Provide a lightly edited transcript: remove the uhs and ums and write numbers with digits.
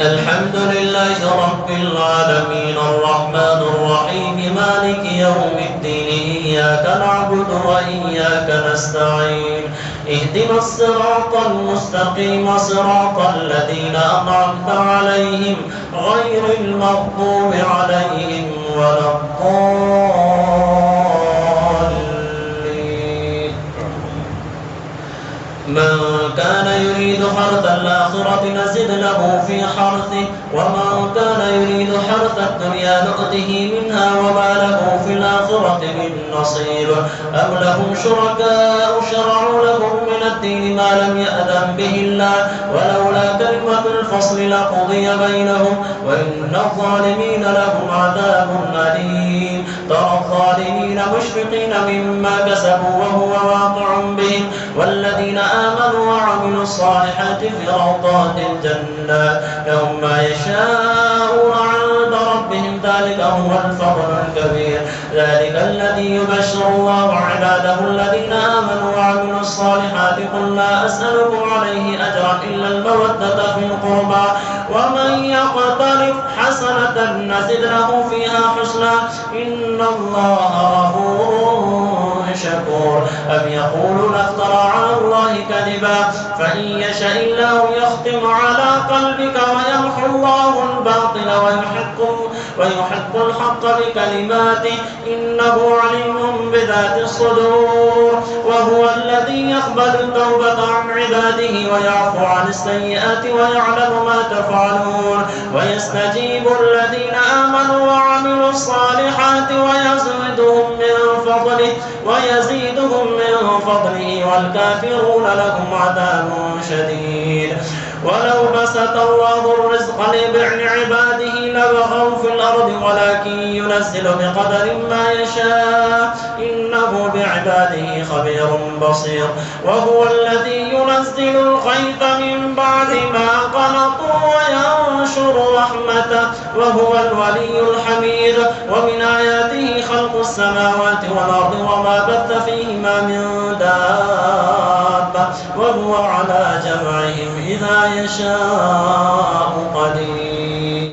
الحمد لله رب العالمين الرحمن الرحيم مالك يوم الدين إياك نعبد وإياك نستعين اهدنا الصراط المستقيم صراط الذين أنعمت عليهم غير المغضوب عليهم ولا الضالين. من كان يريد حرث الآخرة نزد له في حرثه ومن كان يريد حرث الدنيا نؤته منها وما له في الآخرة من نصيب أم لهم شركاء شرعوا لهم من الدين ما لم يأذن به الله ولولا كلمة الفصل لقضي بينهم وإن الظالمين لهم عذاب أليم. ترى الظالمين مشفقين مما كسبوا وهو واقع بهم والذين آمنوا وعملوا الصالحات في روضات الجنات لهم ما يشاءون عند ربهم ذلك هو الفضل الكبير. ذلك الذي يبشر الله عباده الذين آمنوا وعملوا الصالحات قل لا أسألكم عليه أجرا إلا المودة في القربى ومن يقترف حسنة نزد له فيها حسنا إن الله غفور شكور. أم يقولون افترى على الله كذبا فإن يشاء الله يختم على قلبك ويمحو الله الباطل ويحق الحق بكلماته إنه عليم بذات الصدور. وهو الذي يقبل التوبة عن عباده ويعفو عن السيئات ويعلم ما تفعلون ويستجيب الذين آمنوا وعملوا الصالحات ويزيدهم من فضله والكافرون لهم عذاب شديد. ولو بسط الله الرزق لعباده لبغوا في الأرض ولكن ينزل بقدر ما يشاء إنه بعباده خبير بصير. وهو الذي ينزل الغيث من بعد ما قنطوا وينشر رحمته وهو الولي الحميد. ومن آياته خلق السماوات والأرض وما بث فيهما من دابة وهو على جمعهم إذا يشاء